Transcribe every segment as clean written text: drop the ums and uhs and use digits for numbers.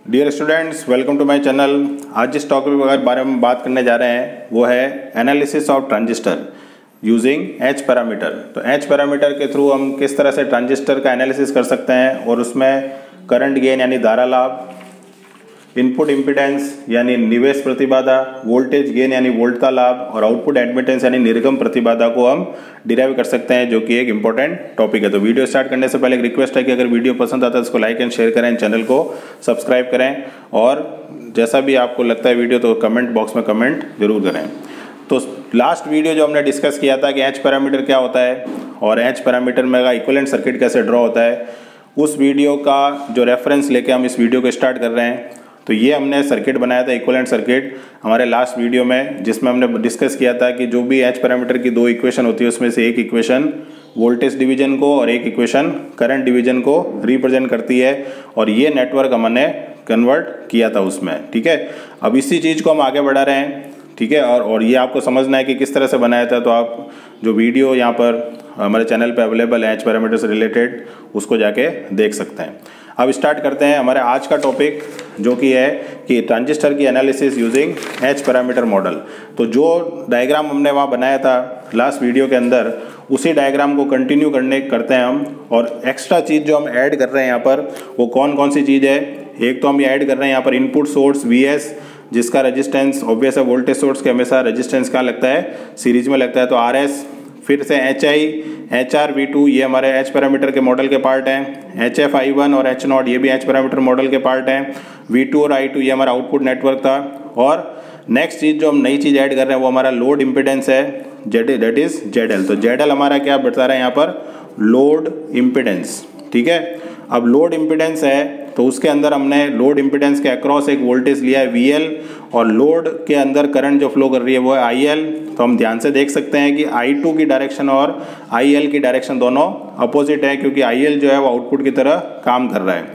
Dear students, welcome to my channel. आज जिस topic के बारे में बात करने जा रहे हैं वो है analysis of transistor using H parameter. तो एच पैरामीटर के थ्रू हम किस तरह से ट्रांजिस्टर का एनालिसिस कर सकते हैं और उसमें करंट गेन यानी धारा लाभ, इनपुट इम्पीडेंस यानी निवेश प्रतिबाधा, वोल्टेज गेन यानी वोल्टता लाभ और आउटपुट एडमिटेंस यानी निर्गम प्रतिबाधा को हम डिराइव कर सकते हैं, जो कि एक इंपॉर्टेंट टॉपिक है। तो वीडियो स्टार्ट करने से पहले एक रिक्वेस्ट है कि अगर वीडियो पसंद आता है तो इसको लाइक एंड शेयर करें, चैनल को सब्सक्राइब करें और जैसा भी आपको लगता है वीडियो तो कमेंट बॉक्स में कमेंट जरूर करें। तो लास्ट वीडियो जो हमने डिस्कस किया था कि एच पैरामीटर क्या होता है और एच पैरामीटर में इक्विवेलेंट सर्किट कैसे ड्रॉ होता है, उस वीडियो का जो रेफरेंस लेके हम इस वीडियो को स्टार्ट कर रहे हैं। तो ये हमने सर्किट बनाया था, इक्विवेलेंट सर्किट, हमारे लास्ट वीडियो में, जिसमें हमने डिस्कस किया था कि जो भी एच पैरामीटर की दो इक्वेशन होती है उसमें से एक इक्वेशन वोल्टेज डिवीजन को और एक इक्वेशन करंट डिवीजन को रिप्रेजेंट करती है, और ये नेटवर्क हमने कन्वर्ट किया था उसमें। ठीक है, अब इसी चीज़ को हम आगे बढ़ा रहे हैं। ठीक है, और ये आपको समझना है कि किस तरह से बनाया था। तो आप जो वीडियो यहाँ पर हमारे चैनल पे अवेलेबल है एच पैरामीटर से रिलेटेड, उसको जाके देख सकते हैं। अब स्टार्ट करते हैं हमारे आज का टॉपिक, जो कि है कि ट्रांजिस्टर की analysis using H parameter model. तो जो डायग्राम हमने वहाँ बनाया था लास्ट वीडियो के अंदर, उसी डायग्राम को कंटिन्यू करते हैं हम। और एक्स्ट्रा चीज़ जो हम ऐड कर रहे हैं यहाँ पर, वो कौन कौन सी चीज़ है। एक तो हम ये ऐड कर रहे हैं यहाँ पर इनपुट सोर्स Vs, जिसका रेजिस्टेंस ऑब्वियस है, वोल्टेज सोर्स के हमेशा रेजिस्टेंस क्या लगता है, सीरीज में लगता है, तो Rs। फिर से HI, HR, V2 ये हमारे एच पैरामीटर के मॉडल के पार्ट हैं। HF, I1 और H0 ये भी एच पैरामीटर मॉडल के पार्ट हैं। V2 और I2 ये हमारा आउटपुट नेटवर्क था। और नेक्स्ट चीज़ जो हम नई चीज़ ऐड कर रहे हैं वो हमारा लोड इम्पिडेंस है, दैट इज ZL। तो ZL हमारा क्या बता रहा है यहाँ पर, लोड इम्पिडेंस। ठीक है, अब लोड इम्पिडेंस है तो उसके अंदर हमने लोड इम्पिडेंस के अक्रॉस एक वोल्टेज लिया है VL, और लोड के अंदर करंट जो फ्लो कर रही है वो है IL। तो हम ध्यान से देख सकते हैं कि I2 की डायरेक्शन और IL की डायरेक्शन दोनों अपोजिट है, क्योंकि IL जो है वो आउटपुट की तरह काम कर रहा है।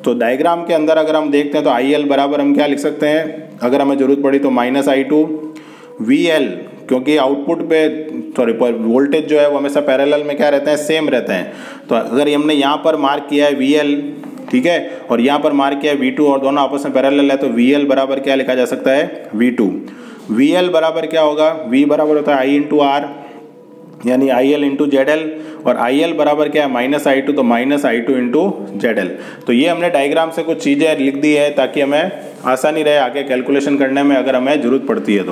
तो डायग्राम के अंदर अगर हम देखते हैं तो IL बराबर हम क्या लिख सकते हैं, अगर हमें जरूरत पड़ी तो -I2 VL, क्योंकि आउटपुट पे वोल्टेज जो है वो हमेशा पैरेलल में क्या रहते हैं, सेम रहते हैं। तो अगर हमने यहाँ पर मार्क किया है VL, ठीक है, और यहाँ पर मार्क किया है V2 और दोनों आपस में पैरेलल है, तो VL बराबर क्या लिखा जा सकता है, V2। VL बराबर क्या होगा, V बराबर होता है I इंटू R यानी IL इंटू ZL, और IL बराबर क्या है, -I2, तो -I2 इंटू ZL। तो ये हमने डायग्राम से कुछ चीज़ें लिख दी है ताकि हमें आसानी रहे आगे कैलकुलेशन करने में अगर हमें ज़रूरत पड़ती है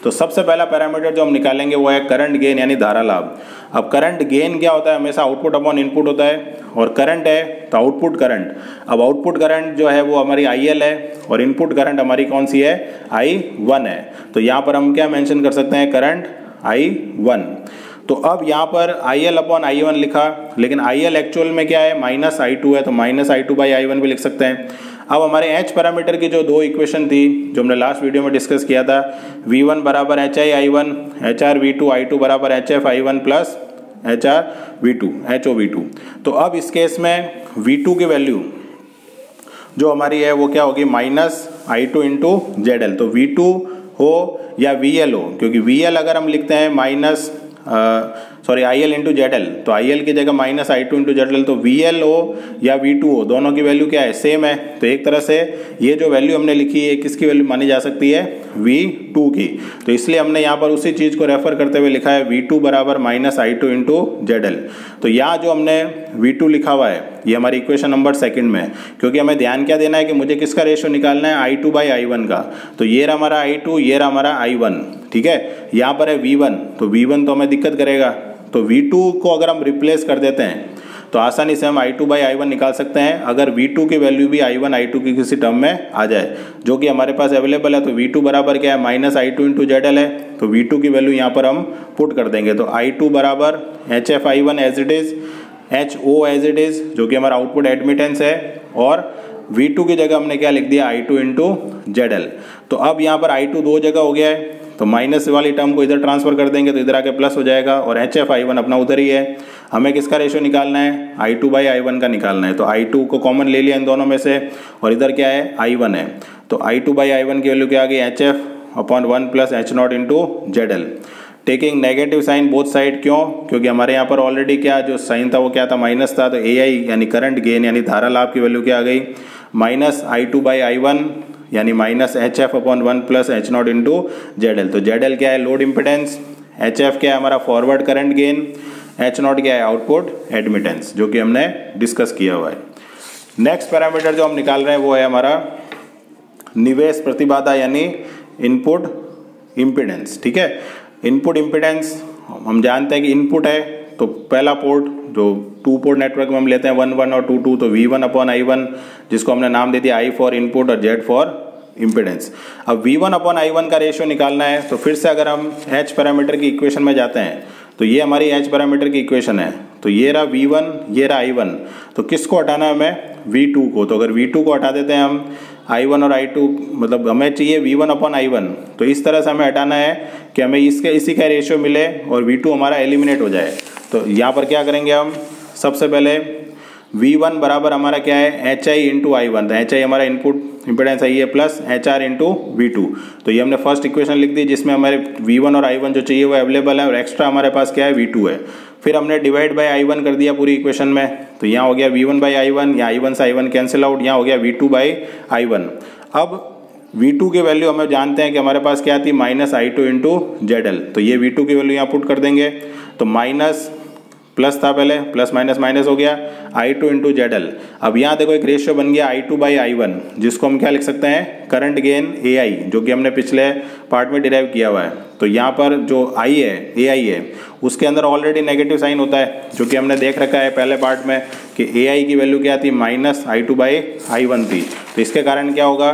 तो सबसे पहला पैरामीटर जो हम निकालेंगे वो है करंट गेन यानी धारा लाभ। अब करंट गेन क्या होता है, हमेशा आउटपुट अपॉन इनपुट होता है, और करंट है तो आउटपुट करंट। अब आउटपुट करंट जो है वो हमारी IL है और इनपुट करंट हमारी कौन सी है, I1 है। तो यहाँ पर हम क्या मेंशन कर सकते हैं, करंट I1। तो अब यहाँ पर IL अपॉन I1 लिखा, लेकिन IL एक्चुअल में क्या है, -I2 है, तो -I2/I1 भी लिख सकते हैं। अब हमारे एच पैरामीटर की जो दो इक्वेशन थी जो हमने लास्ट वीडियो में डिस्कस किया था, V1 बराबर HI/I1, HR V2, I2 बराबर HF/I1 plus HR V2, HOV2। तो अब इस केस में V2 की वैल्यू जो हमारी है वो क्या होगी, -I2 इंटू ZL। तो V2 हो या VL हो, क्योंकि VL अगर हम लिखते हैं IL इंटू ZL, तो IL की जगह -I2 इंटू ZL, तो VL हो या V2 हो, दोनों की वैल्यू क्या है, सेम है। तो एक तरह से ये जो वैल्यू हमने लिखी है किसकी वैल्यू मानी जा सकती है, V2 की। तो इसलिए हमने यहाँ पर उसी चीज़ को रेफर करते हुए लिखा है V2 बराबर -I2 इंटू ZL। तो यहाँ जो हमने V2 लिखा हुआ है ये हमारी इक्वेशन नंबर सेकंड में है, क्योंकि हमें ध्यान क्या देना है कि मुझे किसका रेशियो निकालना है, I2/I1 का। तो ये रहा हमारा I2, ये रहा हमारा I1। ठीक है, यहाँ पर है V1, तो V1 तो हमें दिक्कत करेगा, तो V2 को अगर हम रिप्लेस कर देते हैं तो आसानी से हम I2/I1 निकाल सकते हैं, अगर V2 की वैल्यू भी I1 I2 की किसी टर्म में आ जाए, जो कि हमारे पास अवेलेबल है। तो V2 बराबर क्या है, -I2 इंटू ZL है, तो V2 की वैल्यू यहाँ पर हम पुट कर देंगे। तो I2 बराबर HF/I1 as it is, HO as it is, जो कि हमारा आउटपुट एडमिटेंस है, और V2 की जगह हमने क्या लिख दिया, I2 इंटू ZL। तो अब यहाँ पर I2 दो जगह हो गया है, तो माइनस वाली टर्म को इधर ट्रांसफर कर देंगे तो इधर आके प्लस हो जाएगा, और HF/I1 अपना उधर ही है। हमें किसका रेशियो निकालना है, I2/I1 का निकालना है। तो I2 को कॉमन ले लिया इन दोनों में से, और इधर क्या है, I1 है। तो I2/I1 की वैल्यू क्या आ गई, HF/1 plus H0 into ZL। Taking negative sign both side, क्यों, क्योंकि हमारे यहाँ पर ऑलरेडी क्या जो साइन था वो क्या था, माइनस था। तो AI यानी करंट गेन यानी धारा लाभ की वैल्यू क्या आ गई, माइनस I2 बाई I1 यानी minus HF upon 1 plus H0 into ZL। तो ZL क्या है, लोड इम्पिडेंस, HF क्या है हमारा फॉरवर्ड करंट गेन, H0 क्या है आउटपुट एडमिटेंस, जो कि हमने डिस्कस किया हुआ है। नेक्स्ट पैरामीटर जो हम निकाल रहे हैं वो है हमारा निवेश प्रतिबाधा यानी इनपुट इम्पिडेंस। ठीक है, इनपुट इम्पिडेंस हम जानते हैं कि इनपुट है तो पहला पोर्ट जो 2 पोर्ट नेटवर्क में हम लेते हैं 1 1 और 2 2, तो V1 अपॉन I1 जिसको हमने नाम दे दिया I फॉर इनपुट और Z फॉर इम्पिडेंस। अब V1 अपॉन I1 का रेशियो निकालना है, तो फिर से अगर हम H पैरामीटर की इक्वेशन में जाते हैं तो ये हमारी H पैरामीटर की इक्वेशन है। तो ये रहा V1, ये रहा I1, तो किसको हटाना है हमें, V2 को। तो अगर V2 को हटा देते हैं हम, I1 और I2 मतलब हमें चाहिए V1 अपॉन I1, तो इस तरह से हमें हटाना है कि हमें इसी का रेशियो मिले और V2 हमारा एलिमिनेट हो जाए। तो यहाँ पर क्या करेंगे हम, सबसे पहले V1 बराबर हमारा क्या है HI इंटू I1, तो HI हमारा इनपुट इम्पिडेंस है ये प्लस HR इंटू V2। तो ये हमने फर्स्ट इक्वेशन लिख दी जिसमें हमारे V1 और I1 जो चाहिए वो अवेलेबल है और एक्स्ट्रा हमारे पास क्या है V2 है। फिर हमने डिवाइड बाय I1 कर दिया पूरी इक्वेशन में, तो यहाँ हो गया V1 बाई I1, या I1 से I1 कैंसिल आउट, यहाँ हो गया V2 बाई I1। अब V2 की वैल्यू हमें जानते हैं कि हमारे पास क्या थी, माइनस I2 इंटू ZL। तो ये V2 की वैल्यू यहाँ पुट कर देंगे, तो माइनस प्लस था पहले, प्लस माइनस माइनस हो गया I2 इंटू ZL। अब यहाँ देखो एक रेशियो बन गया I2 बाई I1 जिसको हम क्या लिख सकते हैं, करंट गेन AI, जो कि हमने पिछले पार्ट में डिराइव किया हुआ है। तो यहाँ पर जो I है AI है उसके अंदर ऑलरेडी नेगेटिव साइन होता है, जो कि हमने देख रखा है पहले पार्ट में कि AI की वैल्यू क्या थी, माइनस I2 बाई I1 थी। तो इसके कारण क्या होगा,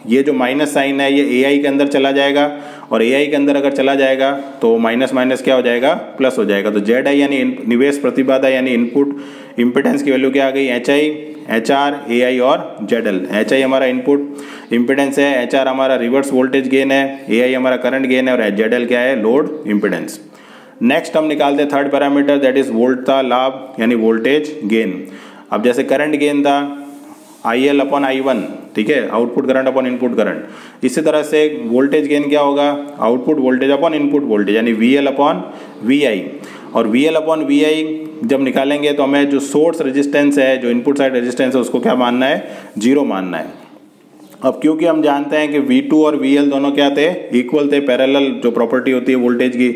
ये जो माइनस साइन है ये AI के अंदर चला जाएगा और AI के अंदर अगर चला जाएगा तो माइनस माइनस क्या हो जाएगा, प्लस हो जाएगा। तो ZI यानी निवेश प्रतिबाधा यानी इनपुट इम्पिडेंस की वैल्यू क्या आ गई, HI, HR, AI और ZL। HI हमारा इनपुट इम्पिडेंस है, HR हमारा रिवर्स वोल्टेज गेन है, AI हमारा करंट गेन है और ZL क्या है, लोड इम्पिडेंस। नेक्स्ट हम निकालते हैं थर्ड पैरामीटर, दैट इज वोल्टता लाभ यानी वोल्टेज गेन। अब जैसे करंट गेन था IL अपॉन I1, ठीक है, output current upon input current. इसी तरह से वोल्टेज गेन क्या होगा, output voltage upon input voltage यानी VL अपॉन VI। और VL अपॉन VI जब निकालेंगे तो हमें जो सोर्स रेजिस्टेंस है, जो इनपुट साइड रेजिस्टेंस है, उसको क्या मानना है, 0 मानना है। अब क्योंकि हम जानते हैं कि V2 और VL दोनों क्या थे, इक्वल थे, पैरेलल जो प्रॉपर्टी होती है वोल्टेज की,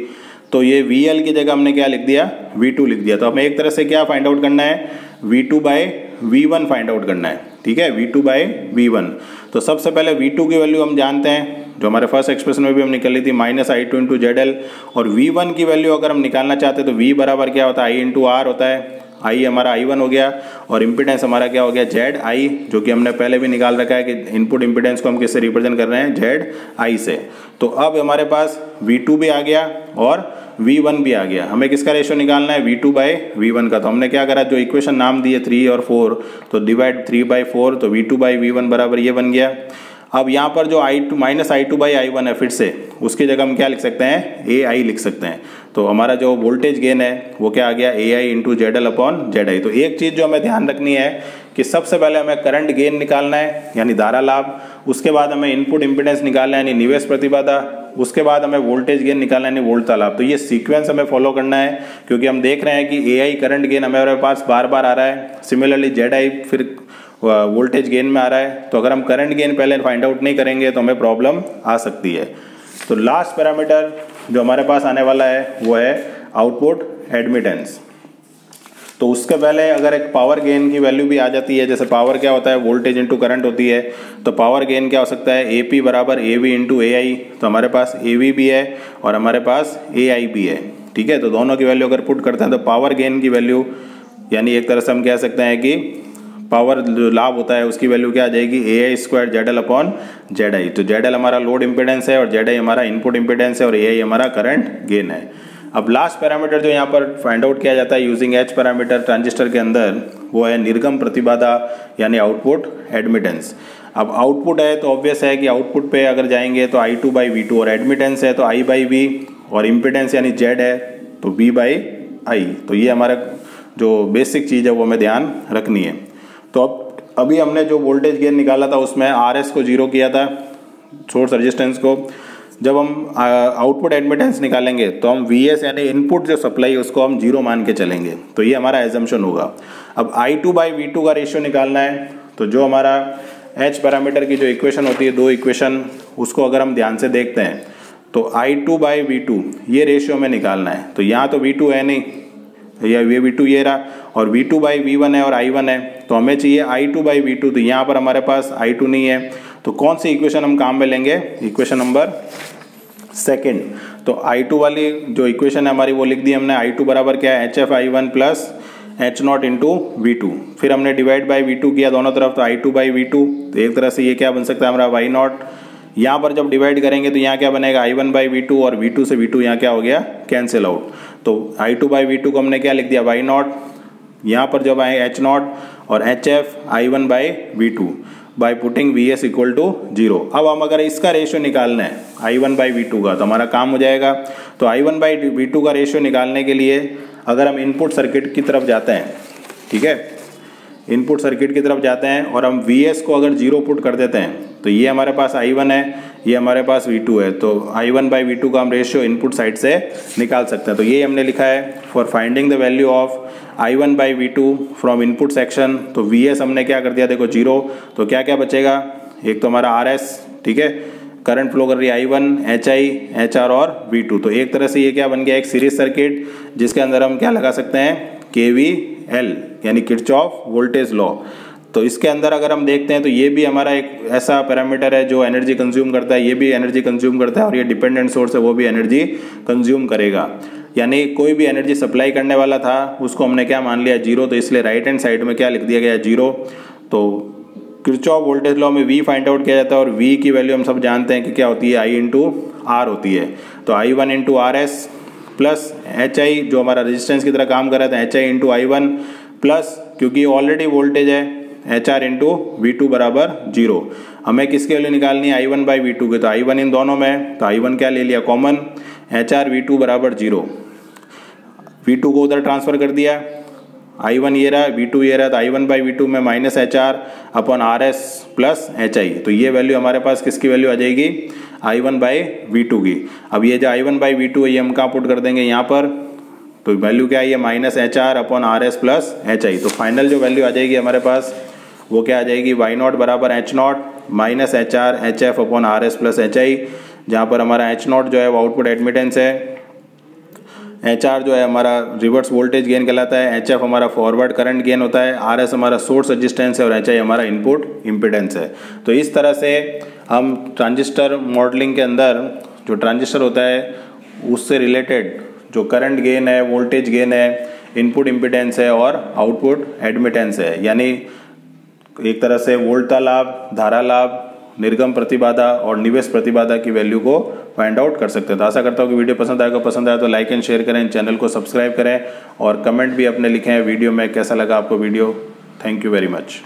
तो ये VL की जगह हमने क्या लिख दिया, V2 लिख दिया। तो हमें एक तरह से क्या फाइंड आउट करना है, V2 by V1 find out करना है। ठीक है, V2 बाई V1। तो सबसे पहले V2 की वैल्यू हम जानते हैं, जो हमारे फर्स्ट एक्सप्रेशन में भी हम निकाली थी, माइनस I2 इंटू ZL। और V1 की वैल्यू अगर हम निकालना चाहते हैं तो V बराबर क्या होता है, I इंटू R होता है। I हमारा I1 हो गया और इम्पिडेंस हमारा क्या हो गया, ZI, जो कि हमने पहले भी निकाल रखा है कि इनपुट इम्पिडेंस को हम किससे रिप्रेजेंट कर रहे हैं, ZI से। तो अब हमारे पास V2 भी आ गया और V1 भी आ गया। हमें किसका रेशियो निकालना है, V2 बाई V1 का। तो हमने क्या करा, जो इक्वेशन नाम दिए 3 और 4, तो डिवाइड 3 बाई 4, तो V2 बाई V1 बराबर ये बन गया। अब यहाँ पर जो I2 minus I2 by I1 है, फिर से उसकी जगह हम क्या लिख सकते हैं, AI लिख सकते हैं। तो हमारा जो वोल्टेज गेन है वो क्या आ गया, AI into ZL upon ZI। तो एक चीज़ जो हमें ध्यान रखनी है कि सबसे पहले हमें करंट गेन निकालना है यानी धारा लाभ, उसके बाद हमें इनपुट इम्पिडेंस निकालना है यानी निवेश प्रतिबाधा, उसके बाद हमें वोल्टेज गेन निकालना है यानी वोल्टता लाभ। तो ये सीक्वेंस हमें फॉलो करना है, क्योंकि हम देख रहे हैं कि AI करंट गेन हमारे पास बार बार आ रहा है, सिमिलरली ZI फिर वोल्टेज गेन में आ रहा है। तो अगर हम करंट गेन पहले फाइंड आउट नहीं करेंगे तो हमें प्रॉब्लम आ सकती है। तो लास्ट पैरामीटर जो हमारे पास आने वाला है वो है आउटपुट एडमिटेंस। तो उसके पहले अगर एक पावर गेन की वैल्यू भी आ जाती है, जैसे पावर क्या होता है, वोल्टेज इंटू करंट होती है, तो पावर गेन क्या हो सकता है, AP बराबर AV इंटू AI। तो हमारे पास AV भी है और हमारे पास AI भी है। ठीक है, तो दोनों की वैल्यू अगर पुट करते हैं तो पावर गेन की वैल्यू यानी एक तरह से हम कह सकते हैं कि पावर जो लाभ होता है उसकी वैल्यू क्या आ जाएगी, AI square ZL upon ZI। तो ZL हमारा लोड इम्पिडेंस है और ZI हमारा इनपुट इम्पिडेंस है और AI हमारा करंट गेन है। अब लास्ट पैरामीटर जो यहाँ पर फाइंड आउट किया जाता है यूजिंग H पैरामीटर ट्रांजिस्टर के अंदर, वो है निर्गम प्रतिबाधा यानी आउटपुट एडमिटेंस। अब आउटपुट है तो ऑब्वियस है कि आउटपुट पे अगर जाएंगे तो I2 बाई V2 और एडमिटेंस है तो I बाई V और इम्पिडेंस यानी Z है तो V बाई I। तो ये हमारा जो बेसिक चीज़ है वो हमें ध्यान रखनी है। तो अब अभी हमने जो वोल्टेज गेन निकाला था उसमें RS को 0 किया था, सोर्स रेजिस्टेंस को। जब हम आउटपुट एडमिटेंस निकालेंगे तो हम VS यानी इनपुट जो सप्लाई है उसको हम 0 मान के चलेंगे, तो ये हमारा एजम्पशन होगा। अब I2 बाई V2 का रेशियो निकालना है, तो जो हमारा एच पैरामीटर की जो इक्वेशन होती है, दो इक्वेशन, उसको अगर हम ध्यान से देखते हैं तो I2/V2 ये रेशियो में निकालना है। तो यहाँ तो V2 है नहीं, या ये V2 ये रहा, और V2/V1 है और I1 है, तो हमें चाहिए I2/V2। तो यहाँ पर हमारे पास I2 नहीं है, तो कौन सी इक्वेशन हम काम में लेंगे? Equation number second. तो I2 वाली जो इक्वेशन है हमारी वो लिख दी हमने। I2 बराबर क्या है? HF(I1) plus H0 into V2। फिर हमने डिवाइड बाई V2 किया दोनों तरफ, तो I2/V2। तो एक तरह से ये क्या बन सकता है हमारा Y0। यहाँ पर जब डिवाइड करेंगे तो यहाँ क्या बनेगा? I1/V2, और V2 से V2 यहाँ क्या हो गया? Cancel out. तो I2/V2 को हमने क्या लिख दिया? Y0। यहाँ पर जब आए H0 और HF I1/V2 by putting VS equal to 0। अब हम अगर इसका रेशियो निकालना है I1/V2 का, तो हमारा काम हो जाएगा। तो I1/V2 का रेशियो निकालने के लिए अगर हम इनपुट सर्किट की तरफ जाते हैं, ठीक है, इनपुट सर्किट की तरफ जाते हैं और हम VS को अगर 0 पुट कर देते हैं, तो ये हमारे पास I1 है, ये हमारे पास V2 है, तो I1/V2 का हम रेशियो इनपुट साइड से निकाल सकते हैं। तो ये हमने लिखा है for finding the value of I1/V2 from input section. तो VS हमने क्या कर दिया? देखो 0, तो क्या क्या बचेगा? एक तो हमारा RS, ठीक है, करंट फ्लो कर रही है I1, HI, HR और V2। तो एक तरह से ये क्या बन गया? एक सीरीज सर्किट जिसके अंदर हम क्या लगा सकते हैं? KVL यानी किरचॉफ वोल्टेज लॉ। तो इसके अंदर अगर हम देखते हैं तो ये भी हमारा एक ऐसा पैरामीटर है जो एनर्जी कंज्यूम करता है, ये भी एनर्जी कंज्यूम करता है, और ये डिपेंडेंट सोर्स है वो भी एनर्जी कंज्यूम करेगा। यानी कोई भी एनर्जी सप्लाई करने वाला था उसको हमने क्या मान लिया? 0। तो इसलिए राइट हैंड साइड में क्या लिख दिया गया? 0। तो किरचॉफ वोल्टेज लॉ में V फाइंड आउट किया जाता है, और V की वैल्यू हम सब जानते हैं कि क्या होती है? I इंटू R होती है। तो I1 into RS plus HI जो हमारा रेजिस्टेंस की तरह काम कर रहा था, HI इंटू I1 प्लस, क्योंकि ऑलरेडी वोल्टेज है, HR इंटू V2 बराबर 0। हमें किसकी वैल्यू निकालनी है? I1/V2 के। तो I1 इन दोनों में, तो I1 क्या ले लिया? कॉमन। HR V2 बराबर 0। V2 को उधर ट्रांसफर कर दिया, I1 ये रहा, V2 ये रहा, तो I1/V2 में minus HR upon RS plus HI। तो ये वैल्यू हमारे पास किसकी वैल्यू आ जाएगी? I1/V2 की। अब ये जो I1/V2 है ये हम कहाँ पुट कर देंगे? यहाँ पर। तो वैल्यू क्या है? ये minus HR upon RS plus HI। तो फाइनल जो वैल्यू आ जाएगी हमारे पास वो क्या आ जाएगी? Y0 बराबर H0 minus HR HF upon RS plus HI, जहाँ पर हमारा H0 जो है वो आउटपुट एडमिटेंस है, HR जो है हमारा रिवर्स वोल्टेज गेन कहलाता है, HF हमारा फॉरवर्ड करंट गेन होता है, RS हमारा सोर्स रेजिस्टेंस है, और HI हमारा इनपुट इम्पिडेंस है। तो इस तरह से हम ट्रांजिस्टर मॉडलिंग के अंदर जो ट्रांजिस्टर होता है उससे रिलेटेड जो करंट गेन है, वोल्टेज गेन है, इनपुट इम्पिडेंस है और आउटपुट एडमिटेंस है, यानी एक तरह से वोल्टा लाभ, धारा लाभ, निर्गम प्रतिबाधा और निवेश प्रतिबाधा की वैल्यू को फाइंड आउट कर सकते हैं। तो आशा करता हूँ कि वीडियो पसंद आया तो लाइक एंड शेयर करें, चैनल को सब्सक्राइब करें और कमेंट भी अपने लिखें वीडियो में कैसा लगा आपको video. Thank you very much.